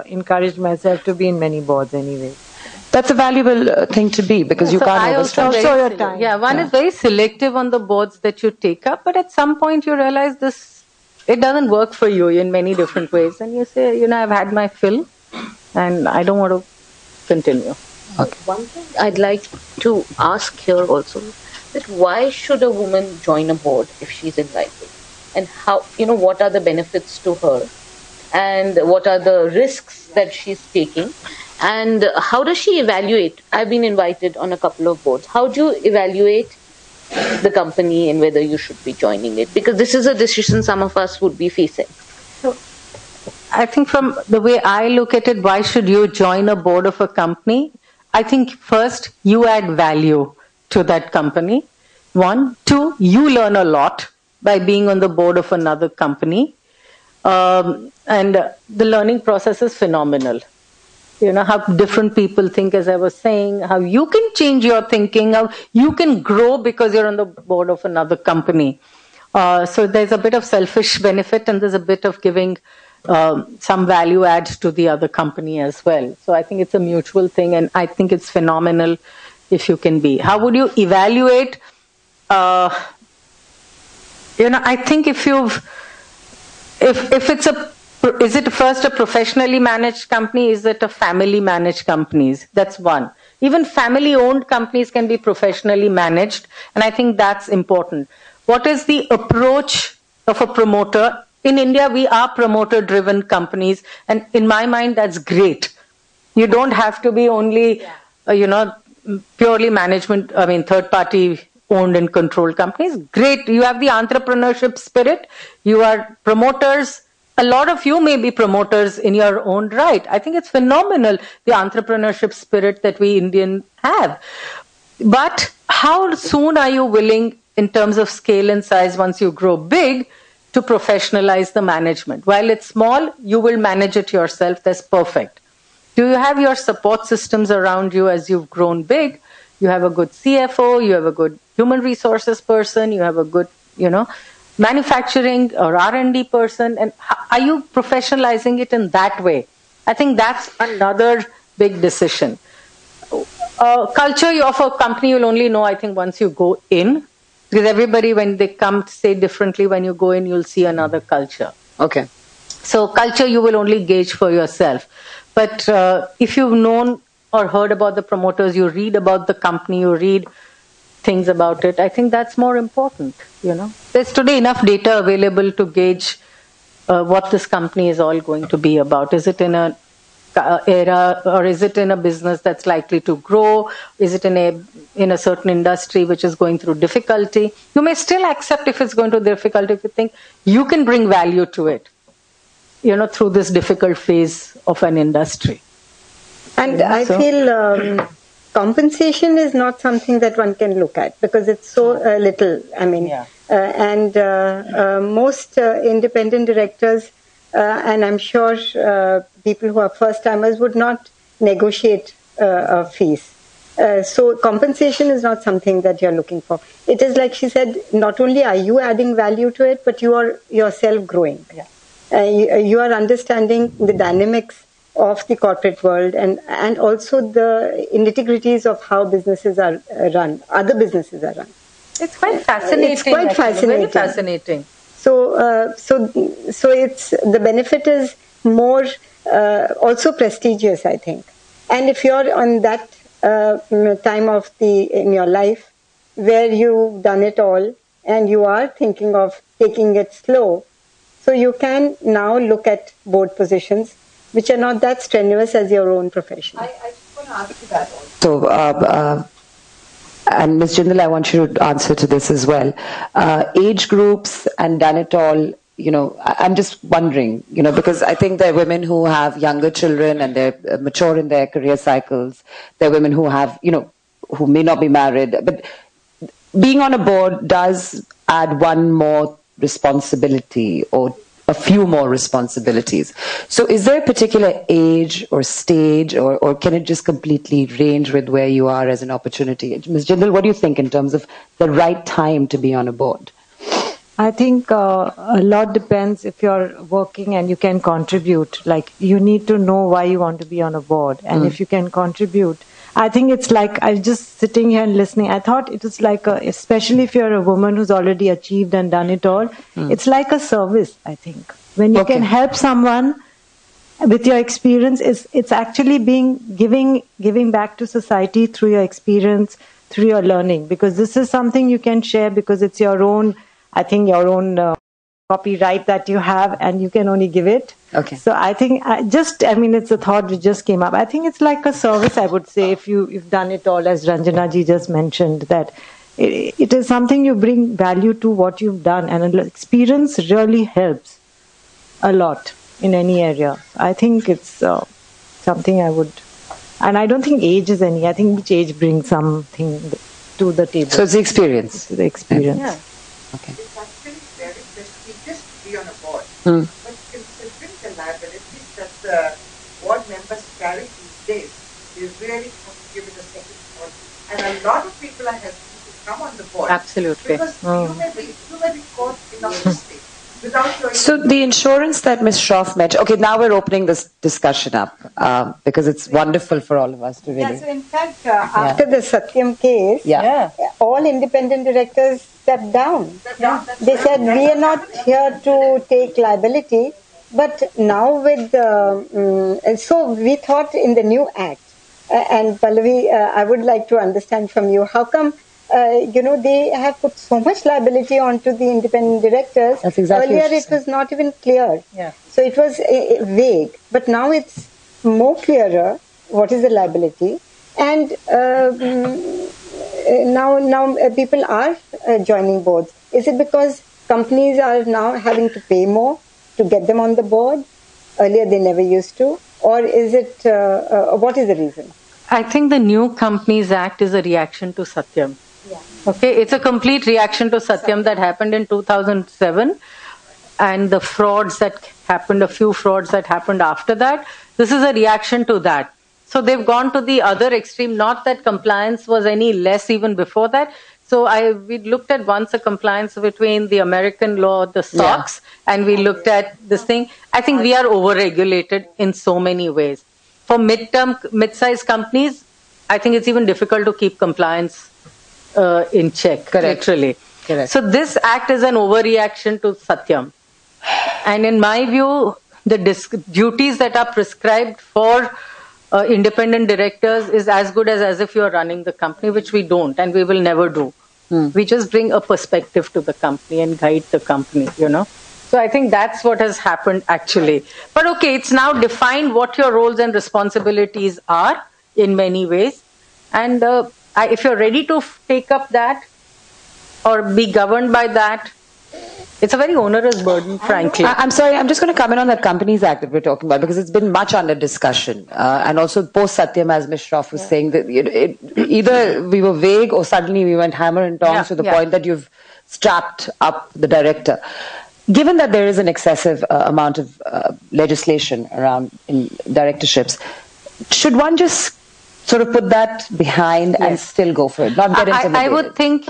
encouraged myself to be in many boards anyway. That's a valuable thing to be, because you can't overstretch your time. Yeah, one is very selective on the boards that you take up, but at some point you realize it doesn't work for you in many different ways, and you say, I've had my fill, and I don't want to continue. Okay. One thing I'd like to ask here also, that why should a woman join a board if she's invited? And how, what are the benefits to her? And what are the risks that she's taking? And how does she evaluate? I've been invited on a couple of boards. How do you evaluate the company and whether you should be joining it? Because this is a decision some of us would be facing. So, I think from the way I look at it, why should you join a board of a company? I think first, you add value to that company. 1. 2, you learn a lot by being on the board of another company. And the learning process is phenomenal. How different people think, as I was saying, how you can change your thinking, how you can grow because you're on the board of another company. So there's a bit of selfish benefit, and there's a bit of giving some value add to the other company as well. So I think it's a mutual thing, and I think it's phenomenal if you can be. How would you evaluate? I think if it's is it first a professionally managed company? Is it a family managed companies? That's one. Even family owned companies can be professionally managed, and I think that's important. What is the approach of a promoter? In India, we are promoter driven companies, and in my mind, that's great. You don't have to be only, purely third party owned and controlled companies. Great. You have the entrepreneurship spirit. You are promoters. A lot of you may be promoters in your own right. I think it's phenomenal, the entrepreneurship spirit that we Indians have. But how soon are you willing, in terms of scale and size, once you grow big, to professionalize the management? While it's small, you will manage it yourself. That's perfect. Do you have your support systems around you as you've grown big? You have a good CFO, you have a good human resources person, you have a good, manufacturing or R&D person, and are you professionalizing it in that way? I think that's another big decision. Culture of a company you'll only know, I think, once you go in, because everybody, when they come, say differently. When you go in, you'll see another culture. Okay. So culture you will only gauge for yourself. But if you've known or heard about the promoters, you read about the company, you read things about it, I think that's more important. There's today enough data available to gauge what this company is all going to be about. Is it in an era, or is it in a business that's likely to grow? Is it in a certain industry which is going through difficulty? You may still accept if it's going through difficulty if you think you can bring value to it, through this difficult phase of an industry. And I feel compensation is not something that one can look at, because it's so little. Most independent directors, and I'm sure people who are first-timers, would not negotiate fees. So compensation is not something that you're looking for. It is, like she said, not only are you adding value to it, but you are yourself growing. Yeah. You are understanding the dynamics of the corporate world, and also the nitty-gritties of how businesses are run, other businesses are run. It's quite fascinating. It's quite fascinating. Very fascinating. So it's, the benefit is more also prestigious, I think. And if you're on that time in your life where you've done it all and you are thinking of taking it slow, so you can now look at board positions which are not that strenuous as your own profession. I just want to ask you that also. And Ms. Jindal, I want you to answer to this as well. Age groups and done it all, I'm just wondering, because I think there are women who have younger children and they're mature in their career cycles. There are women who have, who may not be married. But being on a board does add one more responsibility, or a few more responsibilities. So is there a particular age or stage, or can it just completely range with where you are as an opportunity? Ms. Jindal, what do you think in terms of the right time to be on a board? I think a lot depends if you're working and you can contribute. Like, you need to know why you want to be on a board. And if you can contribute, I think it's like, I was just sitting here and listening. I thought it was like, especially if you're a woman who's already achieved and done it all, it's like a service, I think. When you can help someone with your experience, it's actually giving back to society through your experience, through your learning. Because this is something you can share because it's your own, I think, your own copyright that you have, and you can only give it. Okay. So I think, it's a thought which just came up. I think it's like a service, I would say, if you've done it all, as Ranjana ji just mentioned, that it is something you bring value to what you've done, and experience really helps a lot in any area. I think it's something I would, and I don't think age is any. I think each age brings something to the table. So it's the experience. It's the experience. Yeah. Okay. It's actually very prestigious to be on a board. But considering the liabilities that the board members carry these days, they really have to give it a second thought. And a lot of people are hesitant to come on the board. Absolutely. Because you may be caught in a mistake without your... So the insurance that Ms. Shroff mentioned, okay, now we're opening this discussion up because it's wonderful for all of us to really... Yeah, so in fact, after the Satyam case, all independent directors stepped down. They said, we are not here to take liability, but now with so we thought in the new act, and Pallavi, I would like to understand from you, how come they have put so much liability onto the independent directors. That's exactly Earlier it was not even clear. Yeah. So it was vague. But now it's more clearer what is the liability. And now people are joining boards. Is it because companies are now having to pay more to get them on the board? Earlier they never used to. Or is it, what is the reason? I think the new Companies Act is a reaction to Satyam. Yeah. Okay, it's a complete reaction to Satyam that happened in 2007, and the frauds that happened, a few frauds that happened after that. This is a reaction to that. So they've gone to the other extreme, not that compliance was any less even before that. So we looked at once a compliance between the American law, the SOX, and we looked at this thing. I think we are over-regulated in so many ways. For mid-sized companies, I think it's even difficult to keep compliance in check, literally. Correct. So this act is an overreaction to Satyam. And in my view, the duties that are prescribed for independent directors is as good as if you're running the company, which we don't and we will never do. We just bring a perspective to the company and guide the company, So I think that's what has happened actually. But okay, it's now defined what your roles and responsibilities are in many ways. And if you're ready to take up that or be governed by that, it's a very onerous burden, frankly. I'm sorry, I'm just going to come in on that Companies Act that we're talking about because it's been much under discussion. And also post-Satyam, as Ms. Shroff was saying, that either we were vague or suddenly we went hammer and tongs to the point that you've strapped up the director. Given that there is an excessive amount of legislation around in directorships, should one just sort of put that behind and still go for it, not get intimidated? I would think,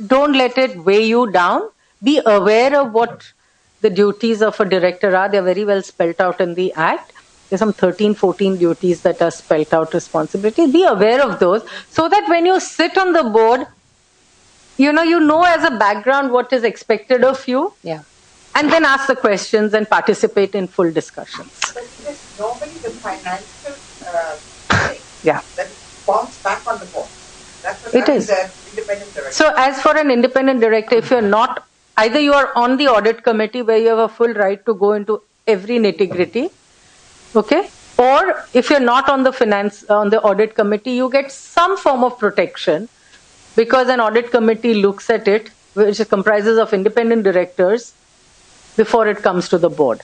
don't let it weigh you down. Be aware of what the duties of a director are. They're very well spelled out in the Act. There's some 13, 14 duties that are spelled out responsibility. Be aware of those so that when you sit on the board, you know as a background what is expected of you. Yeah. And then ask the questions and participate in full discussions. But it is normally the financial thing that bounce back on the board. That's what It is. The independent director. So as for an independent director, if you're not, either you are on the audit committee where you have a full right to go into every nitty-gritty, okay? Or if you're not on the audit committee, you get some form of protection because an audit committee looks at it, which comprises of independent directors, before it comes to the board.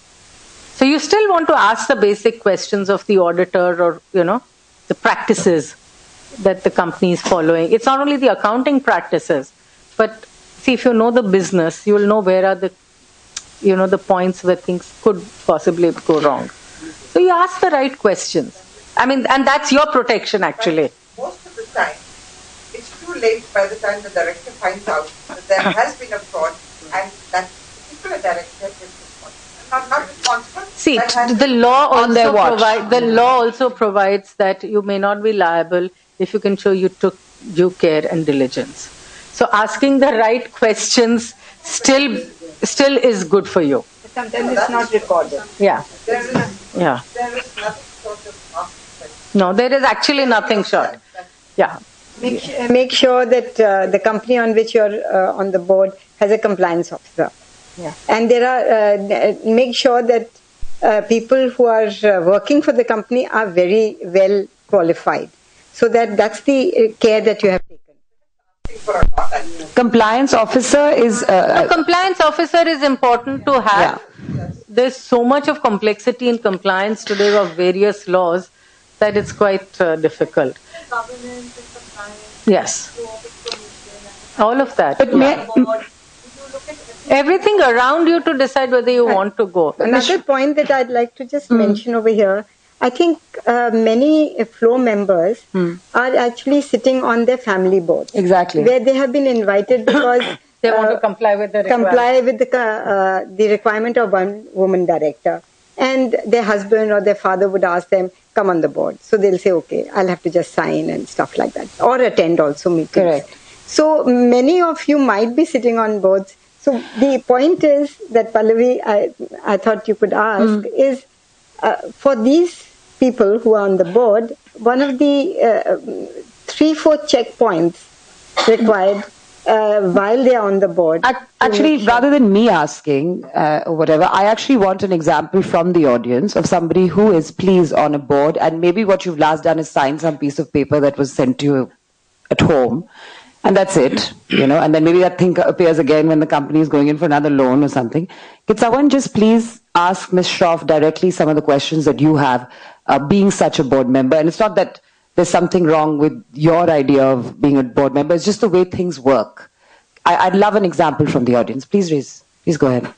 So you still want to ask the basic questions of the auditor or, the practices that the company is following. It's not only the accounting practices, but see, if you know the business, you will know where are the, the points where things could possibly go wrong. So you ask the right questions. And that's your protection actually. But most of the time, it's too late by the time the director finds out that there has been a fraud and that particular director is responsible. Not responsible. See, but the law on their watch. the law also provides that you may not be liable if you can show you took due care and diligence. So asking the right questions still is good for you. Sometimes it's not recorded. Yeah. there is nothing sort of after. No, there is actually nothing short. Yeah. Make sure that the company on which you're on the board has a compliance officer. Yeah. And there are make sure that people who are working for the company are very well qualified. So that's the care that you have taken. Compliance officer is... A compliance officer is important to have. Yeah. There's so much of complexity in compliance today of various laws that it's quite difficult. Yes. All of that. But everything around you to decide whether you want to go. Another point that I'd like to just mention over here, I think many flow members are actually sitting on their family boards. Exactly. Where they have been invited because they want to comply with the requirement of one woman director. And their husband or their father would ask them, come on the board. So they'll say, okay, I'll have to just sign and stuff like that. Or attend also meetings. Correct. So many of you might be sitting on boards. So the point is that, Pallavi, I thought you could ask, is for these people who are on the board, one of the 3-4 checkpoints required while they are on the board. Actually, rather than me asking or whatever, I actually want an example from the audience of somebody who is pleased on a board, and maybe what you've last done is sign some piece of paper that was sent to you at home. And that's it, and then maybe that thing appears again when the company is going in for another loan or something. Could someone just please ask Ms. Shroff directly some of the questions that you have, being such a board member? And it's not that there's something wrong with your idea of being a board member, it's just the way things work. I'd love an example from the audience. Please go ahead.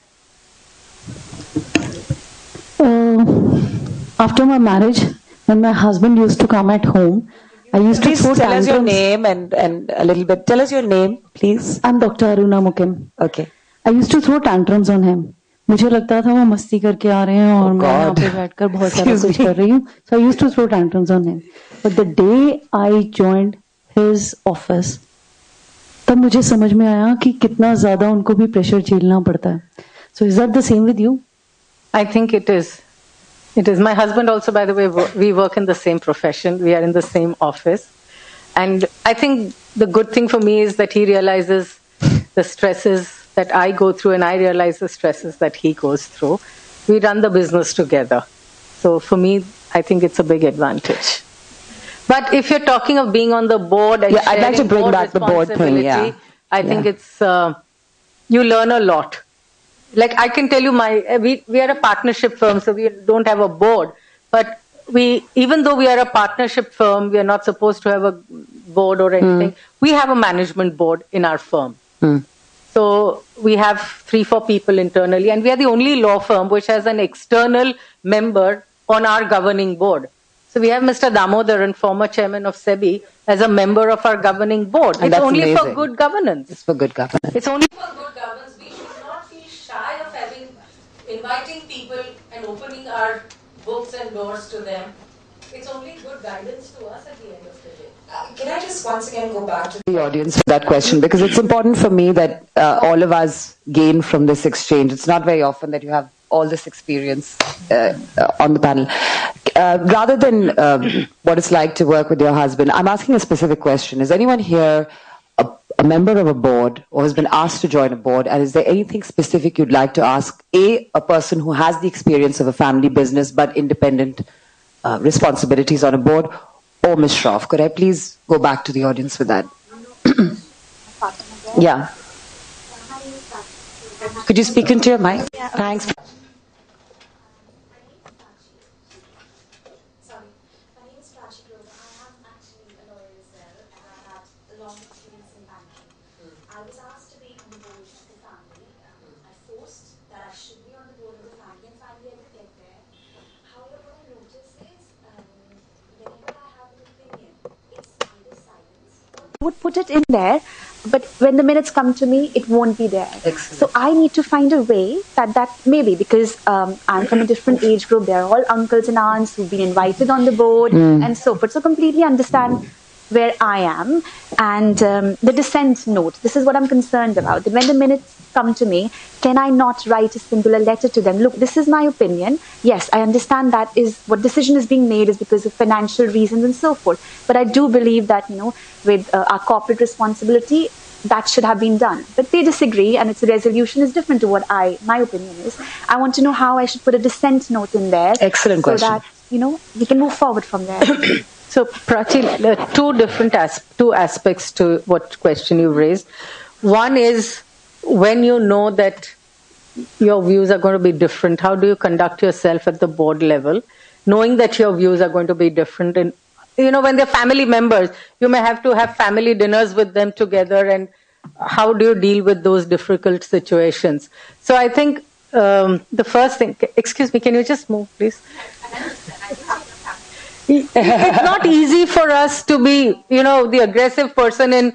After my marriage, when my husband used to come at home, I used to throw tantrums. Tell us your name and a little bit. Tell us your name, please. I'm Dr. Aruna Mukim. Okay. I used to throw tantrums on him. मुझे लगता था वो मस्ती करके आ रहे हैं और मैं यहाँ पे बैठकर बहुत सारा कुछ कर रही हूँ. So I used to throw tantrums on him. But the day I joined his office, तब मुझे समझ में आया कि कितना ज़्यादा उनको भी प्रेशर झेलना पड़ता है. So is that the same with you? I think it is. It is. My husband also, by the way, we work in the same profession. We are in the same office. And I think the good thing for me is that he realizes the stresses that I go through and I realize the stresses that he goes through. We run the business together. So for me, I think it's a big advantage. But if you're talking of being on the board and I'd like to bring back the board thing. Yeah. I think it's, you learn a lot. Like I can tell you, we are a partnership firm, so we don't have a board. But even though we are a partnership firm, we are not supposed to have a board or anything. We have a management board in our firm. So we have 3-4 people internally, and we are the only law firm which has an external member on our governing board. So we have Mr. Damodaran, former chairman of SEBI, as a member of our governing board. And it's only amazing. for good governance. It's for good governance. It's only for good governance. We should not feel shy of inviting people and opening our books and doors to them. It's only good guidance to us at the end of the day. Can I just once again go back to the audience for that question? Because it's important for me that all of us gain from this exchange. It's not very often that you have all this experience on the panel. Rather than what it's like to work with your husband, I'm asking a specific question. Is anyone here a member of a board or has been asked to join a board? And is there anything specific you'd like to ask a person who has the experience of a family business but independent responsibilities on a board, or Ms. Shroff? Could I please go back to the audience with that? Yeah. Could you speak into your mic? Yeah. Thanks. Sorry. My name is Prachi Grover. I am actually a lawyer as well, and I had a long experience in banking. I was asked to be on the board of the family. I forced that I should be on the board of the family and finally able to get there. However, what I notice is whenever I have an opinion, it's either silence. Would put it in there, but when the minutes come to me, it won't be there. Excellent. So I need to find a way that maybe because I'm from a different age group, they're all uncles and aunts who've been invited on the board and so forth. So completely understand where I am. And the dissent note, this is what I'm concerned about. That when the minutes come to me, can I not write a singular letter to them? Look, this is my opinion. Yes, I understand that is what decision is being made is because of financial reasons and so forth. But I do believe that, with our corporate responsibility, that should have been done. But they disagree, and its resolution is different to what my opinion is. I want to know how I should put a dissent note in there. Excellent question. So that, we can move forward from there. So, Prachi, two different two aspects to what question you raised. One is when you know that your views are going to be different, how do you conduct yourself at the board level, knowing that your views are going to be different? And, when they're family members, you may have to have family dinners with them together, and how do you deal with those difficult situations? So I think the first thing, excuse me, can you just move, please? It's not easy for us to be, the aggressive person in